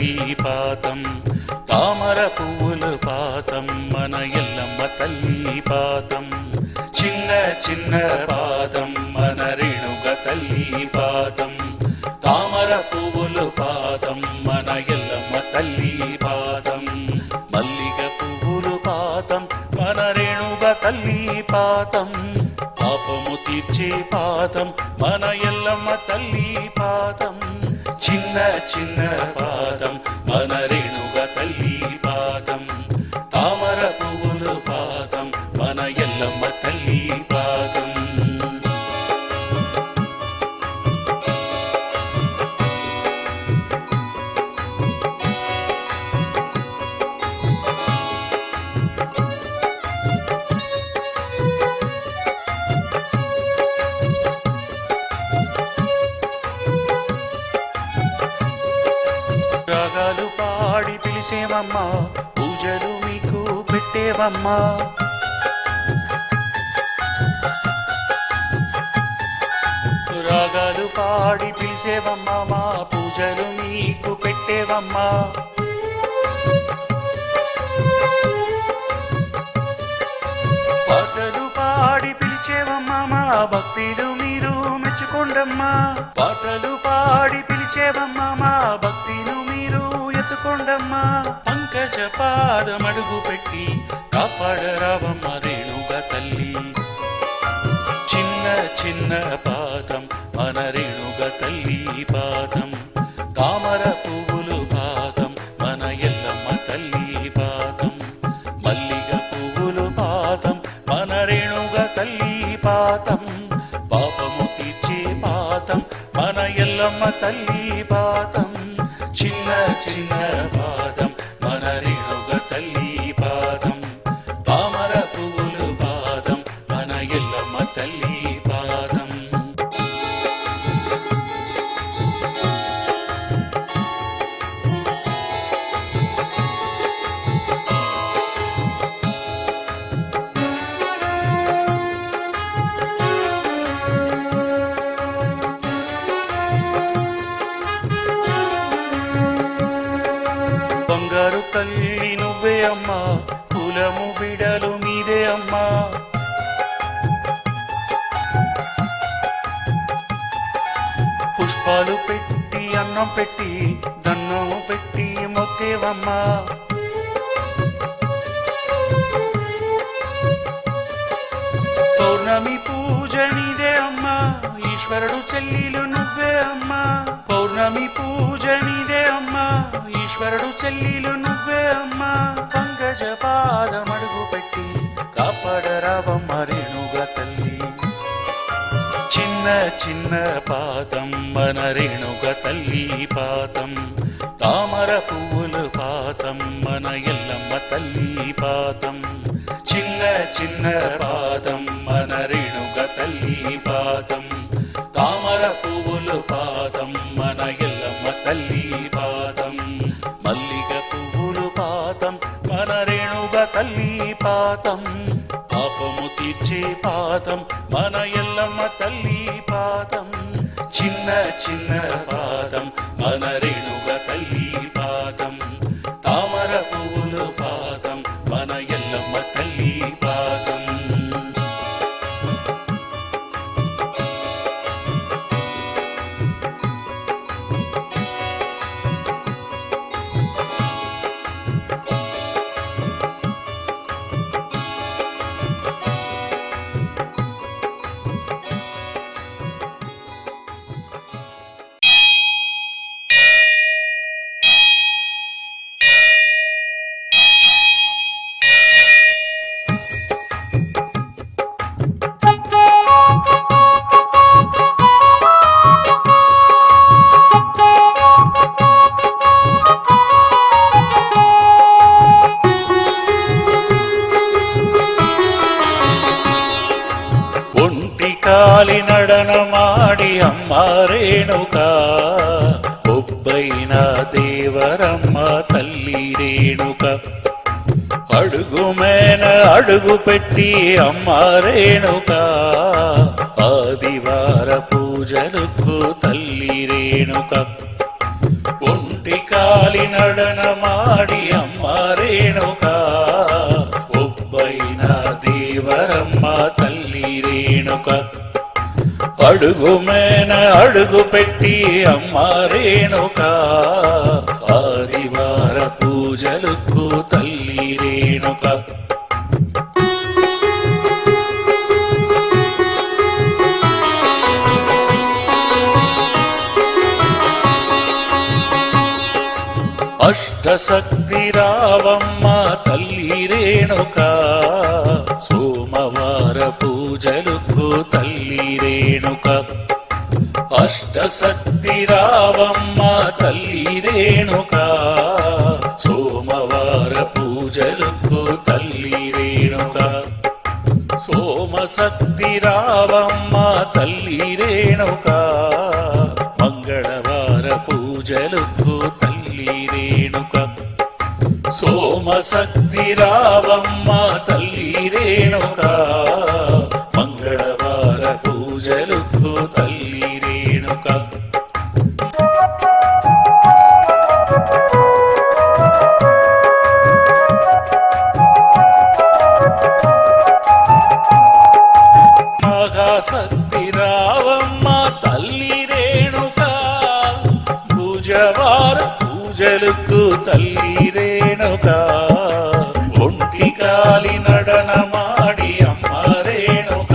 తల్లి పాతం తామర పువ్వులు పాతం మన ఎల్లమ్మ తల్లి పాతం చిన్న చిన్న పాదం మన రేణుక తల్లి పాతం తామర పువ్వులు పాతం మన ఎల్లమ్మ తల్లి పాతం మల్లిగ పువ్వులు పాతం మన రేణుక తల్లి పాతం పాపము తీర్చే పాతం మన ఎల్లమ్మ తల్లి పాతం చిన్న చిన్న పాదం మన రేణుక తల్లి పాదం తామర పువ్వులు పాదం మన ఎల్లమ్మ తల్లి పాదం రాగాలు పాడి పిలిచేవమ్మా పూజలు మీకు పెట్టేవమ్మా రాగాలు పాడి పిలిచేవమ్మా మా పూజలు మీకు పెట్టేవమ్మా పాటలు పాడి పిలిచేవమ్మా మా భక్తులు మీరు మెచ్చుకోండమ్మా పాటలు పాడి పిలిచేవమ్మా మా భక్తిను మీరు ఎత్తుకోండమ్మా పంకజ పాదమడుగు పెట్టి కాపాడరావమ్మ రేణుక తల్లి చిన్న చిన్న పాదం మన రేణుక తల్లి పాదం తామర పువ్వులు పాదం మన ఎల్లమ్మ తల్లి పాదం మల్లిగ పువ్వులు పాదం మన రేణుక తల్లి పాదం పాపము తీర్చే పాదం మన ఎల్లమ్మ తల్లి పాదం చిన్న చిన్న పాదం మన రేణుక తల్లి పాదం తామర పువ్వులు పాదం మన ఎల్లమ్మ తల్లి పాదం బంగారు తల్లి నువ్వే అమ్మా కులము బిడలు మీదే అమ్మా పుష్పాలు పెట్టి అన్నం పెట్టి దన్నం పెట్టి మొక్కేవమ్మా పౌర్ణమి పూజ నీదే అమ్మా ఈశ్వరుడు చెల్లిలు నువ్వే అమ్మా పౌర్ణమి పూజ నీదే అమ్మా ఈశ్వరుడు చెల్లిలు నువ్వే అమ్మా పంకజ పాదమడుగు పెట్టి కాపాడరావమ్మ రేణుక తల్లి చిన్న చిన్న పాదం మన రేణుక తల్లి పాదం తామర పువ్వులు పాదం మన ఎల్లమ్మ తల్లి పాదం చిన్న చిన్న పాదం మన రేణుక తల్లి పాదం తామర పువ్వులు పాదం మన ఎల్లమ్మ తల్లి పాదం మల్లిగ పువ్వులు పాదం మన రేణుక తల్లి పాదం పాపము తీర్చే పాదం మన ఎల్లమ్మ తల్లి పాదం చిన్న చిన్న పాదం మన రేణుక తల్లి పాదం తామర పువ్వులు పాదం మన ఎల్లమ్మ తల్లి పాదం కాలి నడనమాడి అమ్మ రేణుక ఒబ్బైన దేవరమ్మ తల్లి రేణుక అడుగు మేన అడుగు పెట్టి అమ్మ రేణుక ఆదివార పూజలకు తల్లి రేణుక ఒంటి కాలి నడనమాడి అమ్మ రేణుక ఒబ్బైన దేవరమ్మ తల్లి రేణుక అడుగు మేన అడుగు పెట్టి అమ్మ రేణుక ఆదివార పూజలకు తల్లి రేణుక అష్టశక్తి రావమ్మ తల్లి రేణుక సోమవార పూజలకు తల్లి రేణుక అష్టశక్తి రావమ్మ తల్లి రేణుక సోమవార పూజలకు తల్లి రేణుక సోమశక్తి రావమ్మ తల్లి రేణుక మంగళవార పూజలకు తల్లి రేణుక సోమశక్తి రావమ్మ తల్లి రేణుక మంగళవార పూజలకు తల్లి రేణుక మహాశక్తి రావమ్మ తల్లి రేణుక బుధవార పూజలకు తల్లి రేణుక ఒంటి కాలి నడనమాడి అమ్మ రేణుక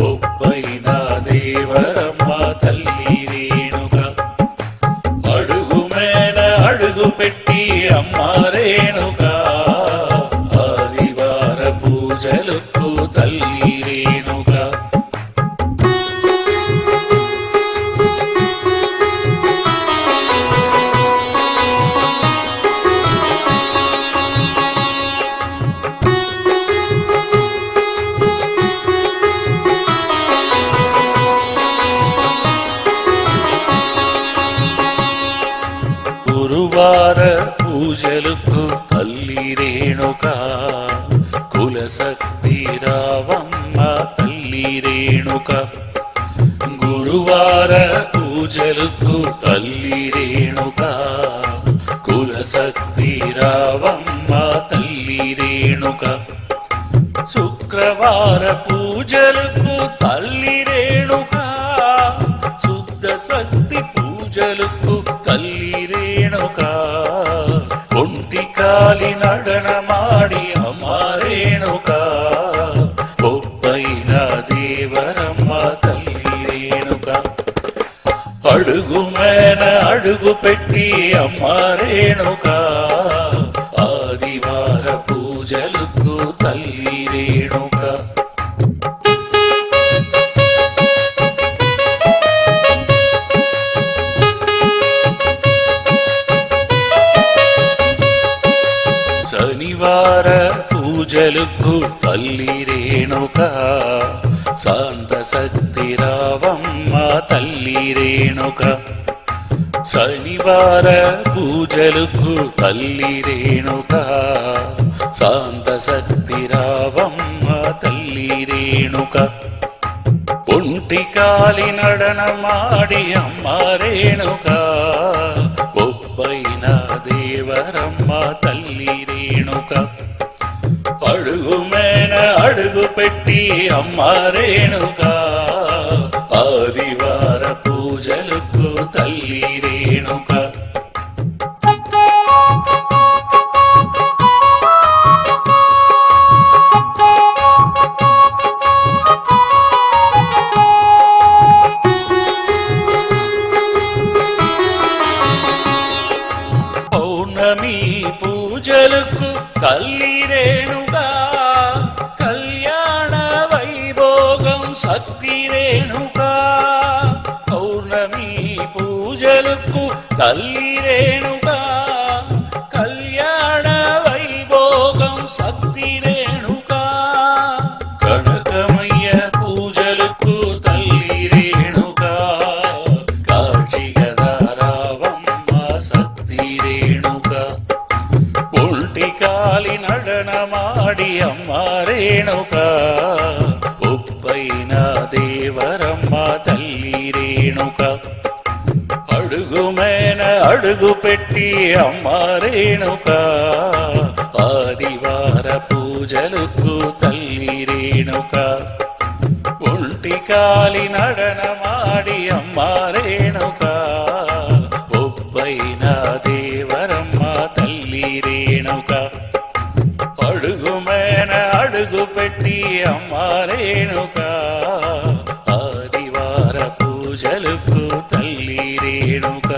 ఒబ్బైన దేవరమ్మ తల్లి రేణుక అడుగు మేన అడుగు పెట్టి అమ్మ రేణుక ఆదివార పూజలకు తల్లి రేణుక గురువార పూజలకు తల్లి రేణుక కులశక్తి రావమ్మ తల్లి రేణుక గురువార పూజలకు తల్లి రేణుక కులశక్తి రావమ్మ తల్లి రేణుక శుక్రవార పూజలకు తల్లి రేణుక శుద్ధ శక్తి పూజలకు తల్లి రేణుక ఒంటి కాలి నడనమాడి అమ్మ రేణుక ఒబ్బైన దేవరమ్మ తల్లి రేణుక అడుగు మేన అడుగు పెట్టి అమ్మ రేణుక ఆదివార పూజలకు తల్లి రేణుక శనివార పూజలకు తల్లి రేణుక శాంత శక్తి రావమ్మ తల్లి రేణుక శనివార పూజలకు తల్లి రేణుక శాంత శక్తి రావమ్మ తల్లి రేణుక ఒంటి కాలి నడనమాడి అమ్మ రేణుక ఒబ్బైన దేవరమ్మ తల్లి రేణుక అడుగు మేన అడుగు పెట్టి అమ్మ రేణుక ఆదివార పూజలకు తల్లి రేణుక పౌర్ణమి పూజలకు తల్లి రేణుక కళ్యాణ వైభోగం శక్తి రేణుక పౌర్ణమి పూజలకు తల్లి రేణుక కళ్యాణ వైభోగం శక్తి రేణుక కనకమయ్య పూజలకు తల్లి రేణుక కాశీగదారావమ్మ శక్తి రేణుక ఒంటి కాలి నడనమాడి అమ్మ రేణుక ఒబ్బైన దేవరమ్మ తల్లి రేణుక అడుగు మేన అడుగు పెట్టి అమ్మ రేణుక ఆదివార పూజలకు తల్లి రేణుక ఒంటి కాలి నడనమాడి అమ్మ రేణుక ఒబ్బైన దేవరమ్మ తల్లి రేణుక అడుగు మేన అడుగు పెట్టి అమ్మ రేణుక ఆదివార పూజలకు తల్లి రేణుక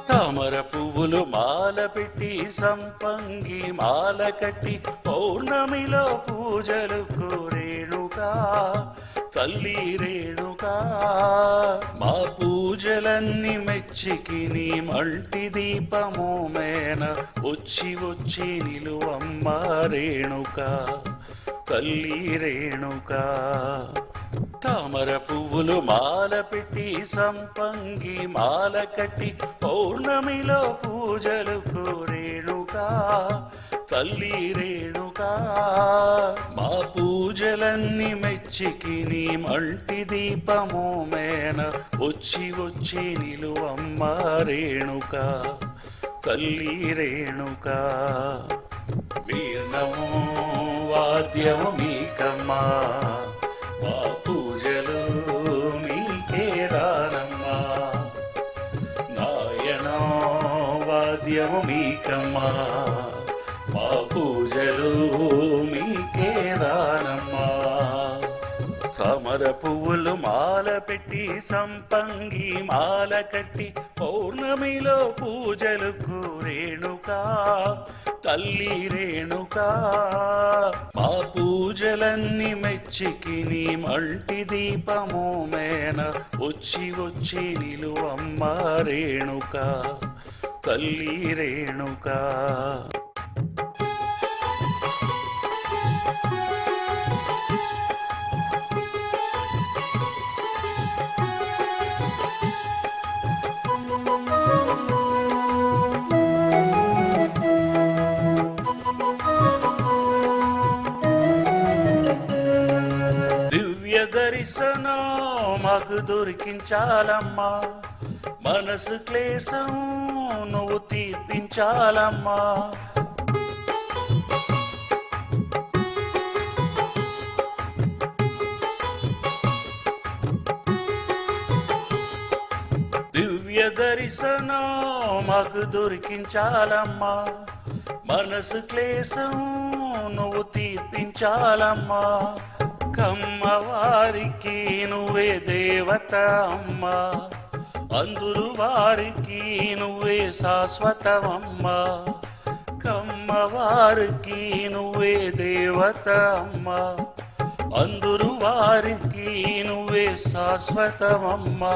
తామర పువ్వులు మాల పెట్టి సంపంగి మాల కట్టి పౌర్ణమిలో పూజలకు రేణుకా తల్లి రేణుకా మా పూజలన్నీ మెచ్చికి నీ మంటి దీపము మేన వచ్చి వచ్చి నిలువమ్మ రేణుకా తల్లి రేణుకా తామర పువ్వులు మాల పెట్టి సంపంగి మాల కట్టి పౌర్ణమిలో పూజలకు రేణుకా తల్లి రేణుకా మా పూజలన్నీ మెచ్చికి నీ మంటి దీపము మేన వచ్చి వచ్చి నిలువమ్మ రేణుకా తల్లి రేణుకా వీణము వాద్యము మీకమ్మా మా పూజలు మీకే రానమ్మా నాయనో వాద్యము మీకమ్మా మా పూజలు మీకే రానమ్మా తామర పువ్వులు మాల పెట్టి సంపంగి మాల కట్టి పౌర్ణమిలో పూజలకు రేణుకా తల్లి రేణుకా మా పూజలన్నీ మెచ్చికి నీ మంటి దీపము మేన వచ్చి వచ్చి నిలువమ్మ రేణుకా తల్లి రేణుకా దర్శనం మాకు దొరికించాలమ్మా మనసు క్లేశం నువ్వు తీర్పించాలమ్మా దివ్య దర్శనం మాకు దొరికించాలమ్మా మనసు క్లేశం నువ్వు తీర్పించాలమ్మా కమ్మవారికి నువ్వే దేవత అమ్మా అందురు వారికి నువ్వే శాశ్వతమమ్మా కమ్మవారికి నువ్వే దేవత అమ్మా అందురు వారికి నువ్వే శాశ్వతమమ్మా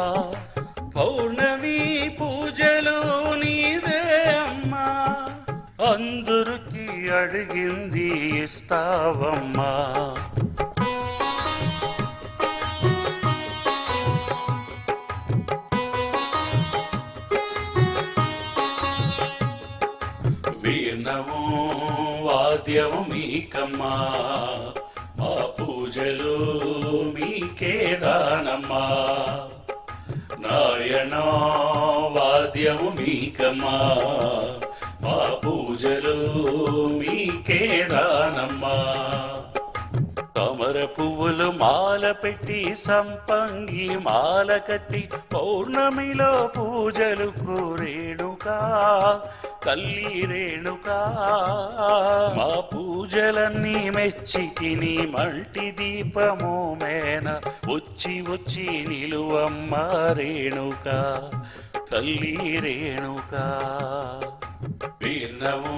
పౌర్ణమి పూజలు నీదే అమ్మా అందరికి అడిగింది ఇస్తావమ్మా వీణము వాద్యము మీకమ్మా మా పూజలు మీకే దానమ్మా నాయనో వాద్యము మీకమ్మా మా పూజలు మీకే దానమ్మా తామర పువ్వులు మాల పెట్టి సంపంగి మాల కట్టి పౌర్ణమిలో పూజలు రేణుకా రేణుకా తల్లి రేణుకా మా పూజలన్నీ మెచ్చికి నీ మల్టి దీపము మేన వచ్చి వచ్చి నిలువమ్మ రేణుకా తల్లి రేణుకా వీర్ణము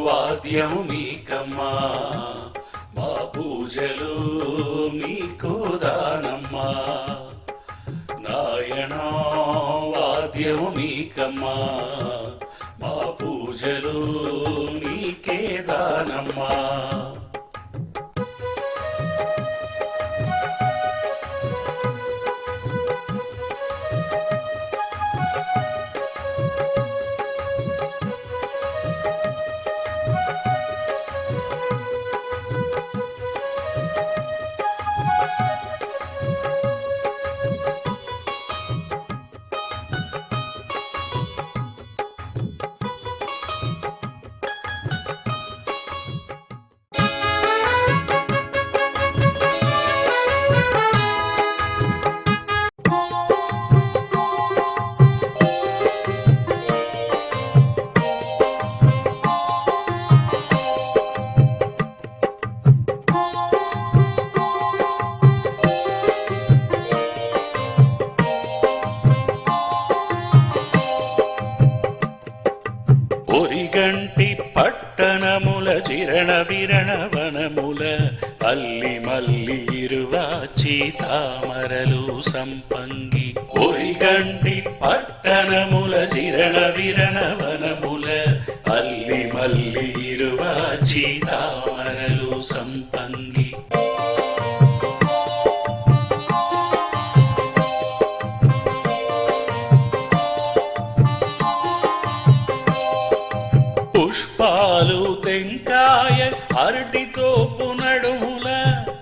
వాద్యము మీకమ్మా మా పూజలు మీకు దానమ్మా నాయనా వాద్యము మీకమ్మా మా పూజలు నీకే దానమ్మా ఒరిగంటి పట్టణముల చిరణ విరణ వనముల అల్లి మల్లి ఇరువాచి తామరలు సంపంగి ఒరిగంటి పట్టణముల చిరణ విరణ వనముల అల్లి మల్లి ఇరువాచి తామరలు సంపంగి పుష్పాలు తెంకాయ అరటితో పునడుముల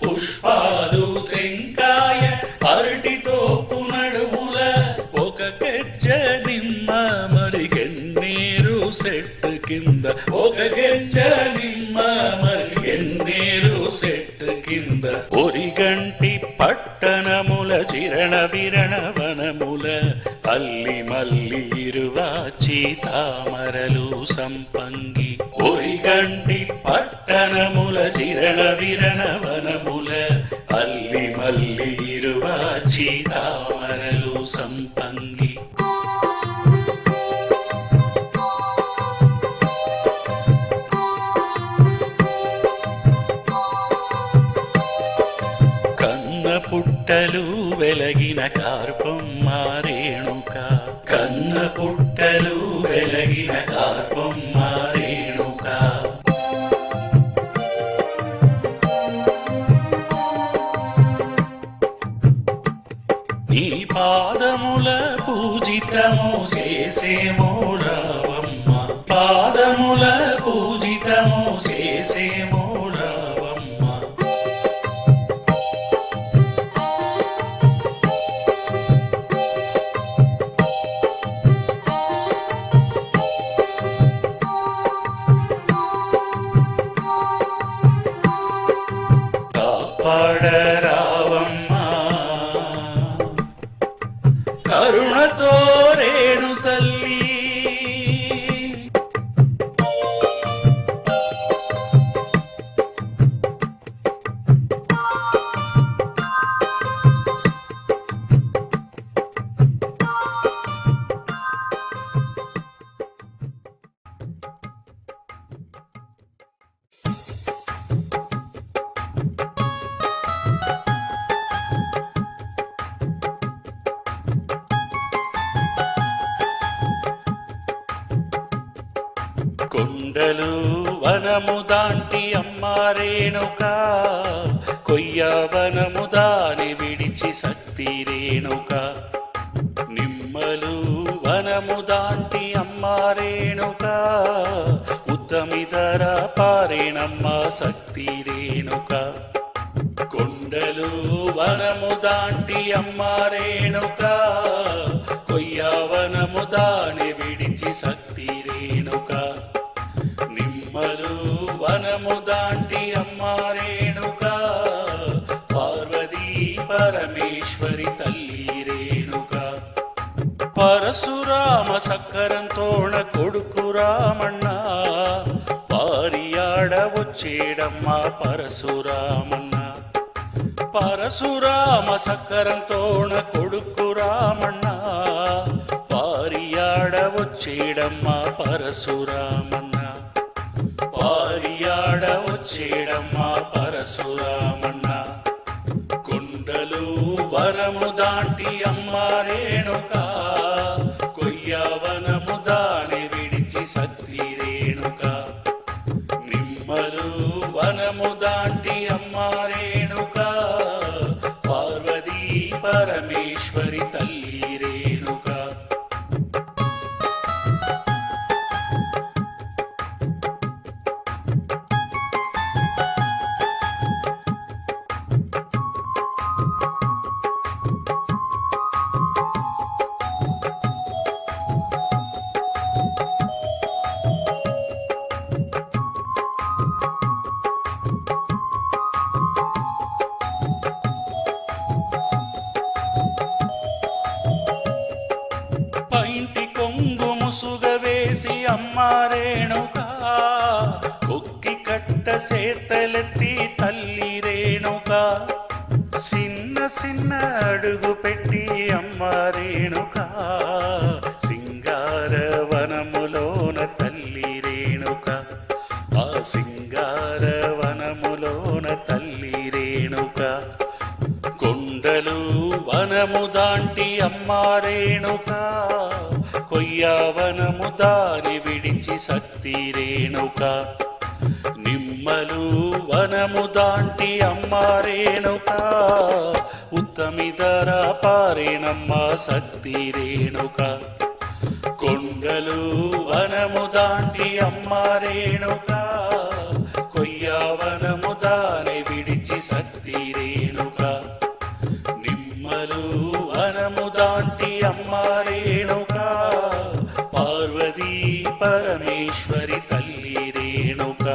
పుష్పాలు తెంకాయ అరటితో పునడుముల ఒక గెజ్జ నిమ్మ మరిగెన్నేరు సెట్టు కింద ఒక గెజ్జ నిమ్మ మరిగెన్నేరు సెట్టు కింద ఒరిగంటి పట్టణముల చిరణ విరణ వనముల అల్లి మల్లి ఇరువాచి తామరలు సంపంగి ఒరిగంటి పట్టణముల చిరణ విరణ వనముల అల్లి మల్లి ఇరువాచి తామరలు సంపంగి పుట్టలు వెలగిన కార్పమ్మ రేణుక కన్న పుట్టలు వెలగిన కార్పమ్మ రేణుక నీ పాదముల పూజితము చేసేమో రావమ్మ పాదముల పూజితము చేసేమో పాడరావమ్మా కరుణతో రేణు తల్లి కొండలు వనము దాంటి అమ్మ రేణుక కొయ్య వనము దాని విడిచి శక్తి రేణుక నిమ్మలు వనము దాంటి అమ్మ రేణుక ఉత్తమిదర పారేణమ్మ శక్తి రేణుక కొండలు వనము దాంటి అమ్మ రేణుక కొయ్య వనము దాని విడిచి శక్తి రేణుక నిమ్మలు వనము దాంటి అమ్మ రేణుక పార్వతీ పరమేశ్వరి తల్లి రేణుక పరశురామ సక్కరంతో వచ్చేడమ్మా పరశురామన్న. పరశురామ సక్కరంతోన కొడుకు రామన్న, పారియాడ వచ్చేడమ్మా పరశురామన్న. పారియాడ వచ్చేడమ్మా పరశురామన్న. కొండలు వరము దాంటి అమ్మ రేణుక, కొయ్యవనము దాని విడిచి సత్తి రేణుక. నిమ్మలు వనము దాంటి అమ్మ రేణుక, పార్వతీ పరమేశ్వరి తల్లి రేణుక. పైంటి కొంగు ముసుగ వేసి అమ్మ రేణుక, కొక్కి కట్ట సేతలెత్తి తల్లి రేణుక. చిన్న చిన్న అడుగు పెట్టి అమ్మ రేణుక, సింగార వనములోన తల్లి రేణుక. ఆ సింగార వనములోన తల్లి రేణుక. కొండలు వనము దాంటి అమ్మ రేణుక, కొయ్యవనము దాని విడిచి సత్తి రేణుక. నిమ్మలు వనము దాంటి అమ్మ రేణుక, ఉత్తమిదర పారేనమ్మ సత్తి రేణుక. కొండలు వనము దాంటి అమ్మ రేణుక, కొయ్యవనము దాని విడిచి సత్తి రేణుక. నిమ్మలు వనము దాంటి అమ్మ రేణుక, పార్వతీ పరమేశ్వరి తల్లి రేణుక.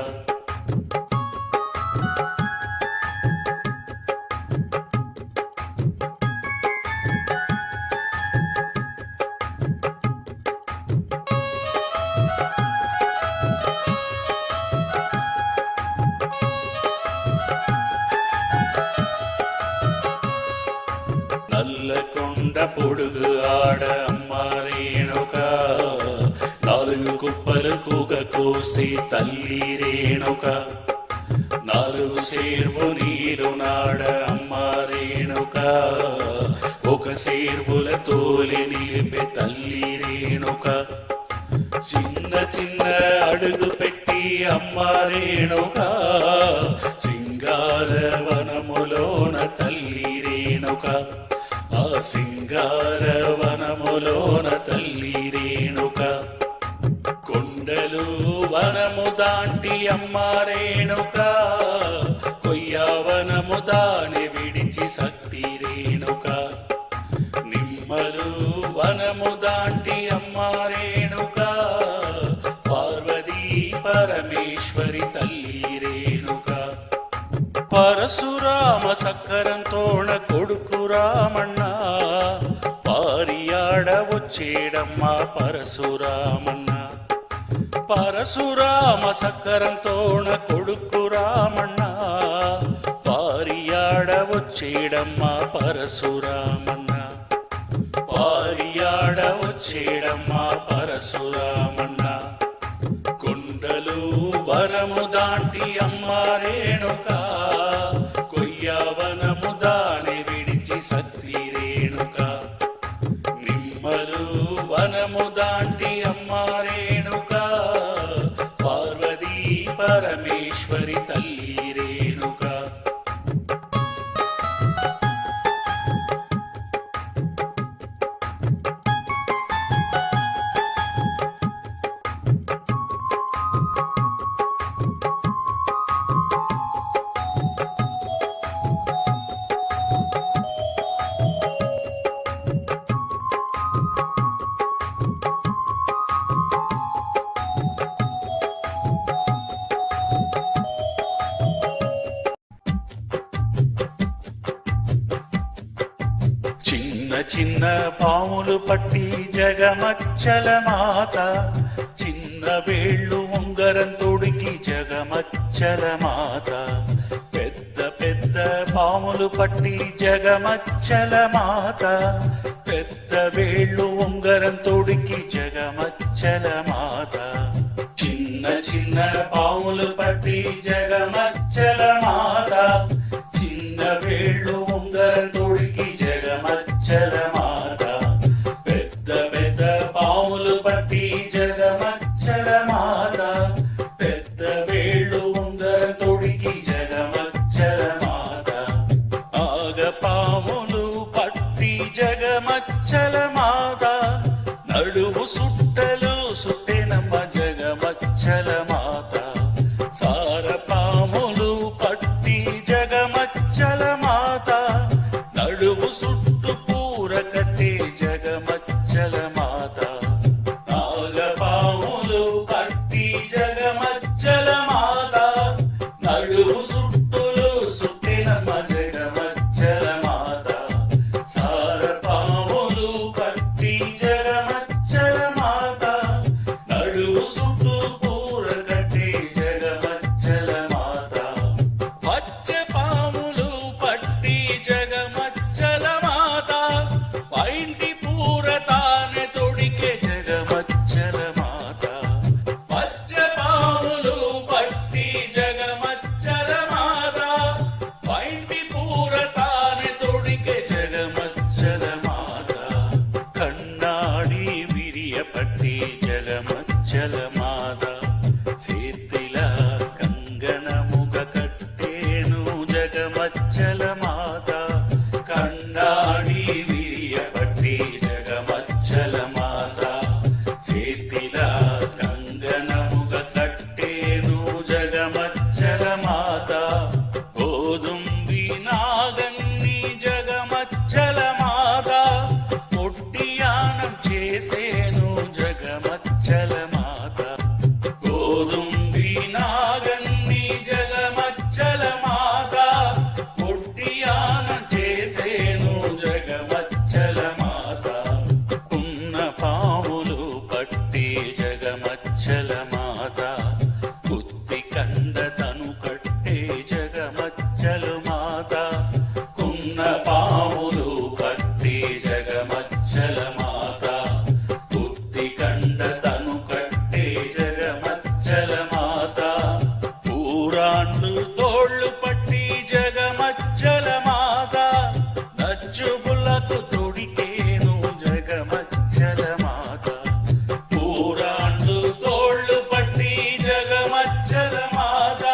నల్లకొండ పొడుగు ఆడ అమ్మ రేణుక, నాలుగు కుప్పలు కూగ కోసి తల్లి రేణుక. నాలుగు సేర్వు నీరు నాడ అమ్మ రేణుక, ఒక సేర్వుల తోలి నిలిపే తల్లి రేణుక. చిన్న చిన్న అడుగు పెట్టి అమ్మ రేణుక, సింగార వనములోన తల్లి రేణుక. ఆ సింగార వనములోన తల్లి రేణుక. కొండలు వనము దాంటి అమ్మ రేణుక, కొయ్యవనము దాని విడిచి సత్తి రేణుక. నిమ్మలు వనము దాంటి అమ్మ రేణుక, పార్వతీ పరమేశ్వరి తల్లి రేణుక. పరశురామ సక్కరంతోణ కొడుకు రామన్న, పారియాడ వచ్చేడమ్మా పరశురామన్న. పరశురామ సక్కరంతోణ కొడుకు రామన్న, పారియాడ వచ్చేడమ్మా పరశురామన్న. పారియాడ వచ్చేడమ్మా పరశురామన్న. కొండలు వనము దాంటి అమ్మ రేణుక, కొయ్యవనము దాని విడిచి సత్తి రేణుక. నిమ్మలు వనము దాంటి అమ్మ రేణుక, పార్వతీ పరమేశ్వరి తల్లి రేణుక. చిన్న పాములు పట్టి జగమచ్చల మాత, చిన్న వేళ్ళు ఉంగరం తొడికి జగమచ్చ జగమచ్చల మాత. పెద్ద పెద్ద పాములు పట్టి జగమచ్చల మాత. పెద్ద వేళ్ళు ఉంగరం తొడికి జగమచ్చల మాత. చిన్న చిన్న పాములు పట్టి జగమచ్చల మాత. చిన్న వేళ్ళు ఉంగరం తొడికి జగమచ్చల మాత. పెద్ద పెద్ద పాములు పట్టి జగమచ్చల మాత. పెద్ద వేళ్ళు ఉంగరం తొడికి జగమచ్చల మాత. పాములు పట్టి జగమచ్చల మాత. నడువు సుట్టలు సుట్టెనమ్మ జగమచ్చల మాత. సార పాములు పట్టి జగమచ్చల మాత. నడువు సుట్టు పూర కట్టే జగమచ్చల మాత. పాములు పట్టి జగమచ్చల మాత. నడువు సుట్టులు సుట్టెనమ్మ జగమచ్చల మాత. సార పాములు పట్టి జగమచ్చల మాత. నడువు సుట్టు పూర కట్టే జగమచ్చల మాత. పచ్చ పాములు పట్టి జగమచ్చల మాత. పైంటి పూర తానే తొడికే జగమచ్చల మాత. పచ్చ పాములు పట్టి జగమచ్చల మాత. పైంటి పూర తానే తొడికే జగమచ్చల మాత. కన్నాడి విరియ పట్టి జగమచ్చల మాత. చేతిల కంగణముగ కట్టేను జగమచ్చల మాత. కన్నాడి విరియ పట్టి జగమచ్చల మాత. చేతిల కంగణముగ కట్టేను జగమచ్చల మాత. గోధుంబి నాగన్ని జగమచ్చల మాత. పొట్టియానం చేసేను జగమచ్చల మాత. గోధుంబి నాగన్ని జగమచ్చల మాత. పొట్టియానం చేసేను జగమచ్చల మాత. ఉన్న పాములు పట్టి జగమచ్చల మాత. కుత్తి కండ తను కట్టే జగమచ్చల మాత. ఉన్న పాములు పట్టి జగమచ్చల మాత. కుత్తి కండ తను కట్టే జగమచ్చల మాత. పూరాన్లు తోళ్ళు పట్టి జగమచ్చల మాత. నచ్చుబులకు తొడికేను జగమచ్చల మాత. పూరాన్లు తోళ్ళు పట్టి జగమచ్చల మాత.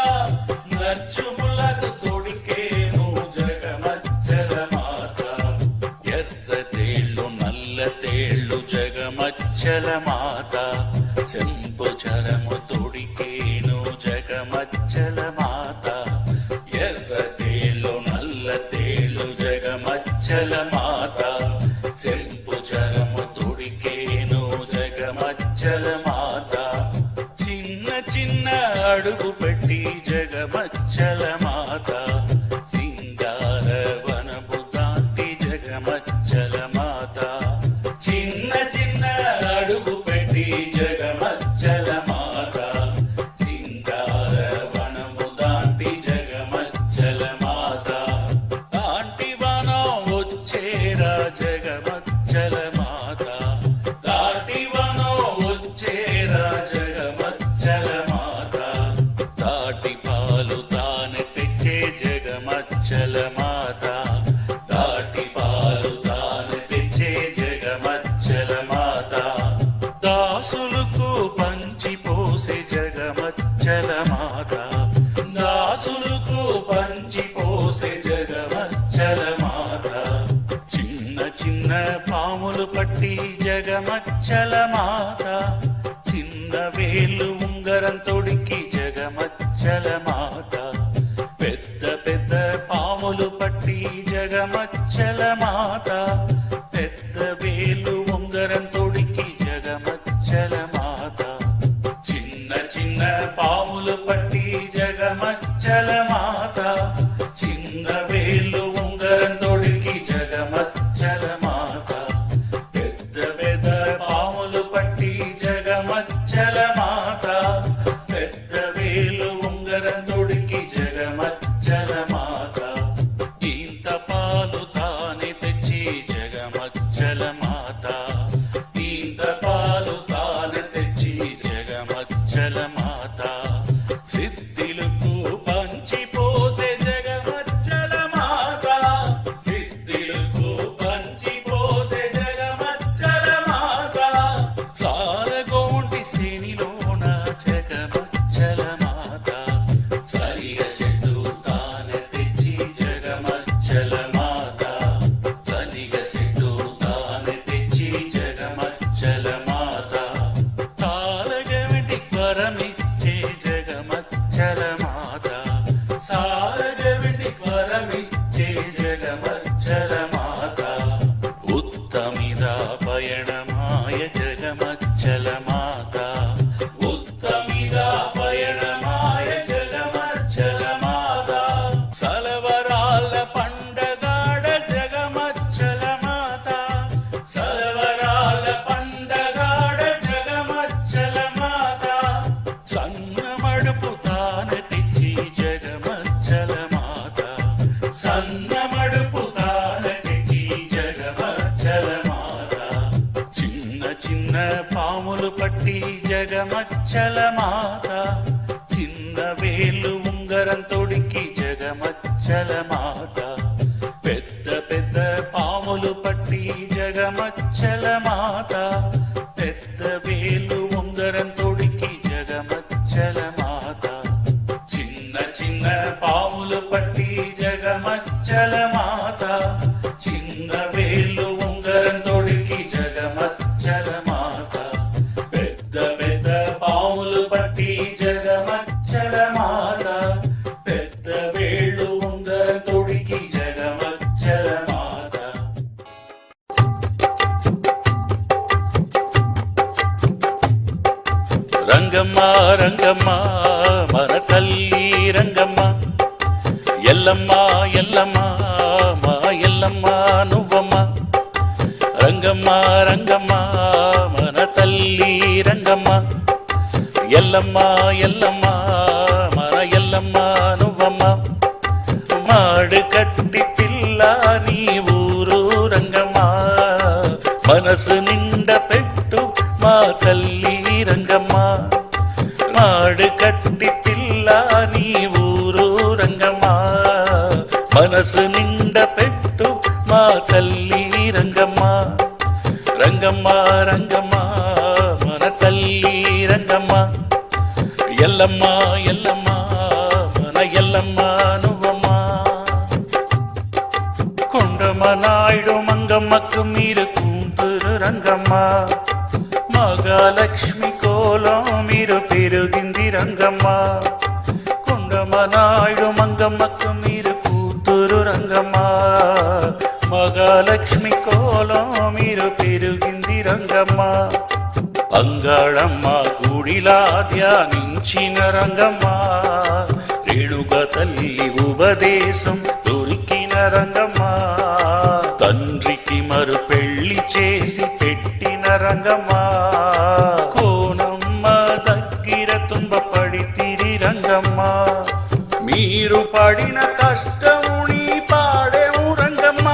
నచ్చుబులకు తొడికేను జగమచ్చల మాత. ఎర్ర తేళ్ళు నల్ల తేళ్ళు జగమచ్చల మాత. చెంపు చరము తొడికేను జగమచ్చల మాత. ఎర్ర తేళ్ళు నల్ల తేళ్ళు జగమచ్చల మాత. చెంపు చరము తొడికేను జగమచ్చల మాత. చిన్న చిన్న అడుగు పెట్టి జగమచ్చల మాత. సింగార వనపు దాటి జగమచ్చల మాత. చిన్న చిన్న అడుగు పెట్టి జగమచ్చల మాత. సింగార వనము దాటి జగమచ్చల మాత. దాంటి వనం వచ్చేరా జగమచ్చల మాత. దాటి వనం వచ్చేరా జగమచ్చల మాత. తాటి పాలు తానే తెచ్చే జగమచ్చల మాత. తాటి పాలు తానే తెచ్చే జగమచ్చల మాత. దాసులకు పంచిపోసే జగమచ్చల మాత. దాసులకు పంచిపోసే జగమచ్చల మాత. చిన్న చిన్న పాములు పట్టి జగమచ్చల మాత. చిన్న వేలు ఉంగరం తొడికి జగమచ్చల మాత. పెద్ద పెద్ద పాములు పట్టి జగమచ్చల మాత. పెద్ద వేలు ఉంగరం తొడికి జగమచ్చల మాత. చిన్న చిన్న పాములు పట్టి జగమచ్చల మాత. చిన్న వేలు ఉంగరం తొడికి జగమచ్చల మాత. పెద్ద పెద్ద పాములు పట్టి జగమచ్చల మాత. పెద్ద వేలు ఉంగరం తొడికి జగమచ్చల మాత ఉత్తమిదా పయణమాయ జగమచ్చల మాత ఉత్తమిదా పయణమాయ జగమచ్చల మాత సలవరాల పండగాడ జగమచ్చల మాత సలవరాల పండగాడ జగమచ్చల మాత సన్న మడుపు తాన తెచ్చి జగమచ్చల మాత సన్న మడుపు తాన తెచ్చి జగమచ్చల మాత చిన్న చిన్న పాములు పట్టి జగమచ్చల మాత చిన్న వేలు ఉంగరం తొడికి జగమచ్చల మాత పెద్ద పెద్ద పాములు పట్టి జగమచ్చల మాత పెద్ద వేలు ఉంగరం తొడికి జగమచ్చల మాత చిన్న చిన్న పాములు పట్టి జగమచ్చల మాత చిన్న వేలు ఉంగరం తొడికి జగమచ్చల మాత పెద్ద పెద్ద పాములు పట్టి జగమచ్చల మాత పెద్ద వేళ్ళు ఉంగరం తొడికి జగమచ్చల మాత రంగమ్మ రంగమ్మ మన తల్లి రంగమ్మ ఎల్లమ్మ ఎల్లమ్మ మా ఎల్లమ్మ నువ్వమ్మ రంగమ్మ రంగమ్మ మన తల్లి రంగమ్మ ఎల్లమ్మ ఎల్లమ్మ మన ఎల్లమ్మ నువ్వమ్మ మాడు కట్టి పిల్ల నీ ఊరు రంగమ్మ మనసు నిండ పెట్టు మా తల్లి రంగమ్మ మాడు కట్టి పిల్ల నీ ఊరు రంగమ్మ మనసు నిండ పెట్టు మా తల్లి రంగమ్మ రంగమ్మ రంగమ్మ మన తల్లి రంగమ్మ ఎల్లమ్మ ఎల్లమ్మ మన ఎల్లమ్మ నువ్వమ్మ కొండమ్మ నాయుడు మంగమ్మకు మీరు కూతురు రంగమ్మ మగాలక్ష్మి కోలం మీరు పెరిగింది రంగమ్మ కొండమ్మ నాయుడు మంగమ్మకు మీరు కూతురు రంగమ్మ మగాలక్ష్మి కోలం మీరు పెరిగింది రంగమ్మ అంగాళమ్మ గుడిలా ధ్యానించిన రంగమ్మ రేణుగ తల్లి ఉపదేశం దొరికిన రంగమ్మ తండ్రికి మరు పెళ్లి చేసి పెట్టిన రంగమ్మ కోనమ్మ దగ్గర తుంబ పడితిరి రంగమ్మ మీరు పడిన కష్టముని పాడేము రంగమ్మ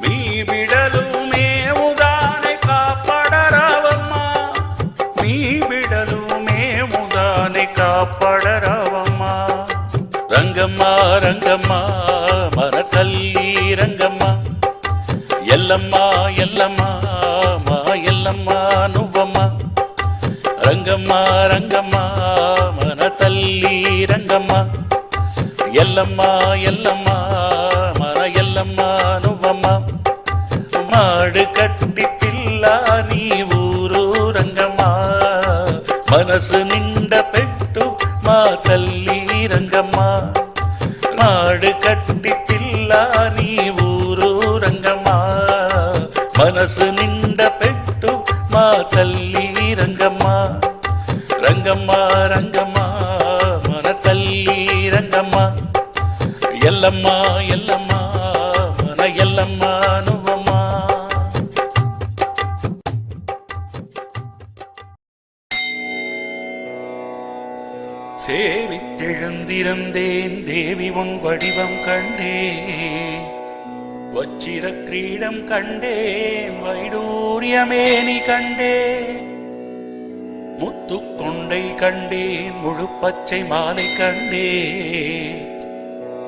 మీ బిడలు మేము దాని కాపాడరావమ్మ మీ బిడలు మేము దాని కాపాడరావమ్మ రంగమ్మ రంగమ్మ మన తల్లి రంగమ్మ ఎల్లమ్మ ఎల్లమ్మ మా ఎల్లమ్మ నువ్వమ్మ రంగమ్మ రంగమ్మ మన తల్లి రంగమ్మ ఎల్లమ్మ ఎల్లమ్మ మన ఎల్లమ్మ నువ్వమ్మ మాడు కట్టి పిల్ల నీ ఊరు రంగమ్మ మనసు నిండ పెట్టు మా తల్లి రంగమ్మ మాడు కట్టి పిల్ల నీ ఊరు రంగమ్మ మనసు నిండ పెట్టు మా తల్లి రంగమ్మ రంగమ్మ రంగమ్మ మన తల్లి రంగమ్మ ఎల్లమ్మ ఎల్లమ్మ మన ఎల్లమ్మ నువ్వమ్మ சேவித்தெழுந்திருந்தேன் தேவி உன் வடிவம் கண்டேன் வச்சிர கிரீடம் கண்டேன் வைடூரியமேனி கண்டேன் முத்துக்கொண்டை கண்டேன் முழு பச்சை மாலை கண்டேன்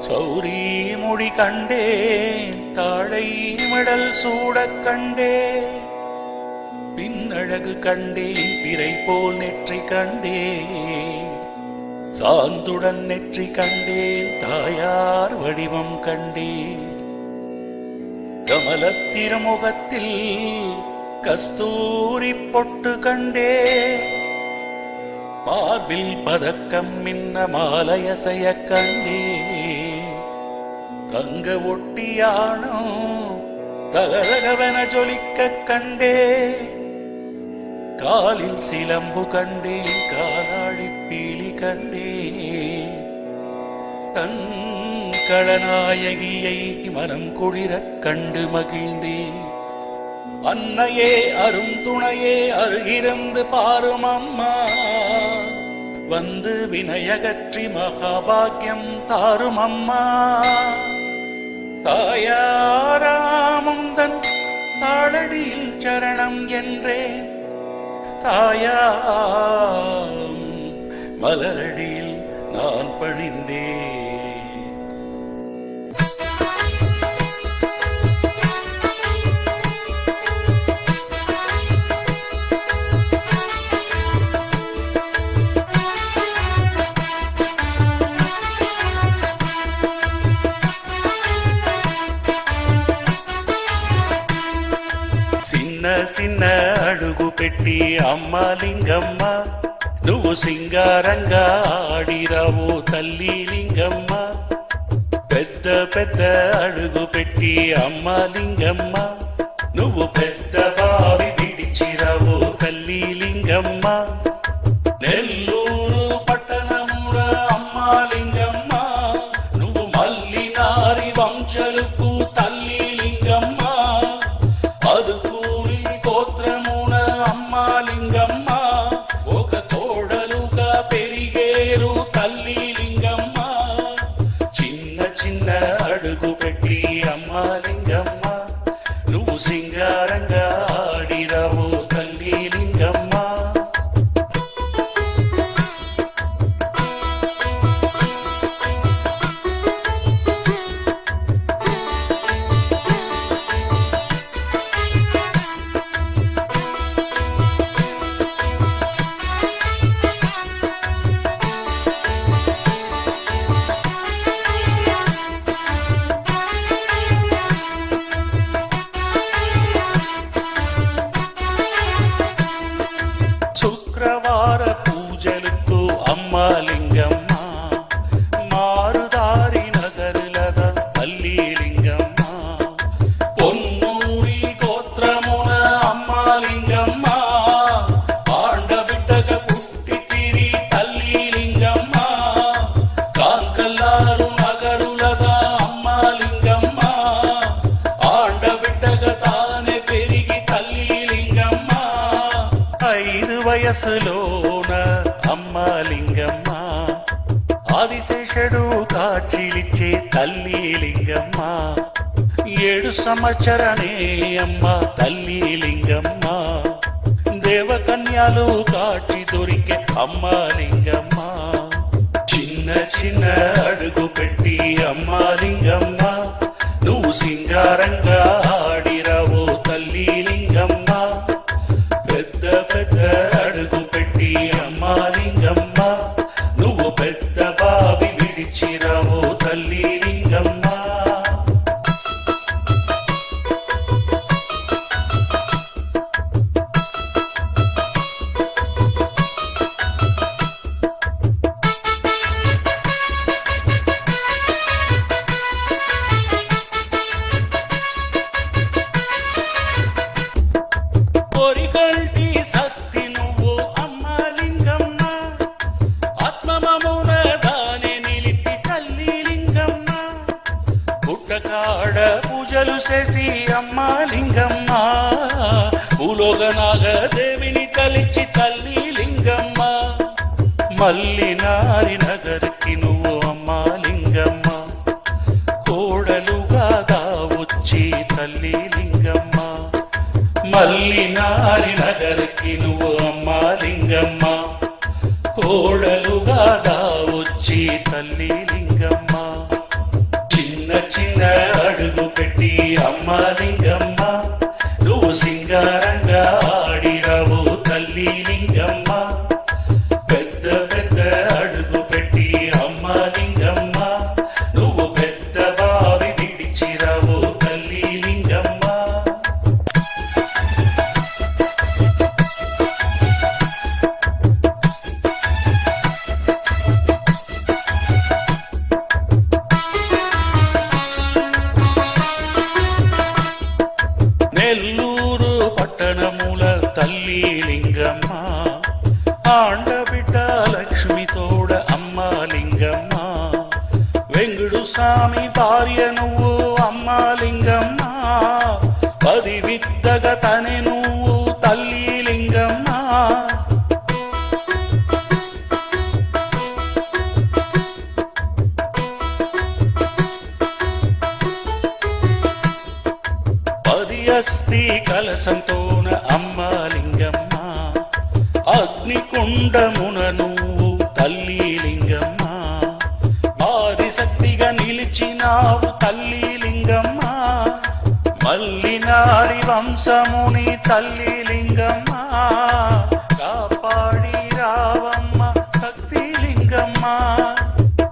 சௌரி முடி கண்டேன் தாழை மடல் சூடக் கண்டேன் பின்னழகு கண்டேன் பிறை போல் நெற்றி கண்டேன் சாந்துடன் நெற்றி கண்டேன் தாயார் வடிவம் கண்டேன் கமலத் திருமுகத்தில் கஸ்தூரி பொட்டு கண்டேன் மார்பில் பதக்கம் மின்ன மாலையசைய கண்டேன் தங்க ஒட்டியானம் தகதகவென ஜொலிக்க கண்டே, காலில் சிலம்பு கண்டே, காலாடி பீலி கண்டே, தன் களநாயகியை மனம் குளிரக் கண்டு மகிழ்ந்தே. அன்னையே அரும் துணையே அருகிருந்து பாரும் அம்மா, வந்து வினயகற்றி மகாபாகியம் தாரும் அம்மா. தாயாராமுந்தன் தாளடியில் சரணம் என்றே, தாயாம் மலரடியில் நான் பணிந்தேன். చిన్న చిన్న అడుగు పెట్టి అమ్మ లింగమ్మ, నువ్వు సింగారంగా ఆడిరావు తల్లి లింగమ్మ. పెద్ద పెద్ద అడుగు పెట్టి అమ్మ లింగమ్మ, నువ్వు పెద్ద బావి విడిచిరావు తల్లి లింగమ్మ. నెల్లూరు పట్టణముల అమ్మ లింగమ్మ, నువ్వు మల్లినారి వంశలుకు తల్లి లింగమ్మ. అదుకూరి గోత్రమున అమ్మ లింగమ్మ, ఒక కోడలుగా పెరిగేరు తల్లి లింగమ్మ. చిన్న చిన్న అడుగు పెట్టి అమ్మ లింగమ్మ, నువ్వు సింగారంగా ఆడిరావు తల్లి లింగమ్మ. శుక్రవార పూజలకు అమ్మ లింగమ్మ, మారుదారి నగరులద తల్లి లింగమ్మ. పొన్నూరి గోత్రమున అమ్మ లింగమ్మ, ఆండబిడ్డగ పుట్టి తిరి తల్లి లింగమ్మ. కాంకల్లారు నగరులద అమ్మ లింగమ్మ, ఆండబిడ్డగ తానే పెరిగి తల్లి లింగమ్మ. 5 వయసులోన అమ్మ లింగమ్మ, ఆదిశేషుడు కాచిలిచ్చే తల్లి లింగమ్మ. 7 సంవత్సరనే అమ్మ తల్లి లింగమ్మ, దేవకన్యాలు కాచి దొరికే అమ్మ లింగమ్మ. చిన్న చిన్న అడుగు పెట్టి అమ్మ లింగమ్మ, నువ్వు సింగారంగా ఆడిరావు తల్లి లింగమ్మ. పెద్ద పెద్ద అడుగు పెట్టి అమ్మ లింగమ్మ, నువ్వు పెద్ద బావి విడిచిరావు తల్లి లింగమ్మ. పొరిగల్టి సత్తి నువ్వు అమ్మ లింగమ్మ, ఆత్మమమున దాని నిలిపి తల్లి లింగమ్మ. పుట్టకాడ పూజలు చేసి అమ్మ లింగమ్మ, భూలోకనాగ దేవిని తలిచి తల్లి లింగమ్మ. మల్లినారి నగరికి నువ్వు అమ్మ లింగమ్మ, కోడలుగా దావొచ్చి తల్లి లింగమ్మ. మల్లినారి నగరికి నువ్వు అమ్మ లింగమ్మ, కోడలుగా దావొచ్చి తల్లి లింగమ్మ. చిన్న చిన్న అడుగు పెట్టి అమ్మ లింగమ్మ, నువ్వు సింగారంగా ఆడిరావు తల్లి లింగమ్మ. పెద్ద పెద్ద అడుగు పెట్టి అమ్మ లింగమ్మ, నువ్వు పెద్ద బావి విడిచిరావు తల్లి లింగమ్మ. తల్లి లింగమ్మ. ఆండబిడ్డ లక్ష్మి తోడ అమ్మ లింగమ్మ. వెంగుడు స్వామి భార్య నువ్వు అమ్మ లింగమ్మ. 10 విద్దగ తనె నువ్వు తల్లి లింగమ్మ. అస్థి కలసంతోన అమ్మ లింగమ్మ. అగ్నికుండమున నువ్వు తల్లి లింగమ్మ. ఆదిశక్తిగా నిలిచినావు తల్లి లింగమ్మ. మల్లినారి వంశముని తల్లి లింగమ్మ. కాపాడి రావమ్మ శక్తి లింగమ్మ.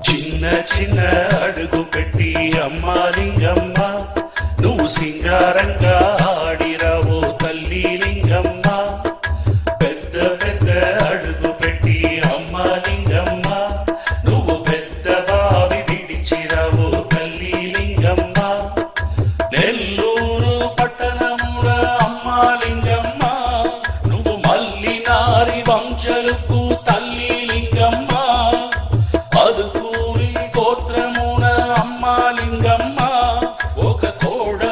చిన్న చిన్న అడుగు పెట్టి అమ్మ లింగమ్మ. నువ్వు సింగారంగా ఆడిరావో తల్లి లింగమ్మ. పెద్ద పెద్ద అడుగు పెట్టి అమ్మ లింగమ్మ. నువ్వు పెద్ద బావి విడిచిరావో తల్లి లింగమ్మ. నెల్లూరు పట్టణముల అమ్మ లింగమ్మ. నువ్వు మల్లినారి వంశలకు తల్లి లింగమ్మ. అదుకూరి గోత్రమున అమ్మ లింగమ్మ. ఒక తోడ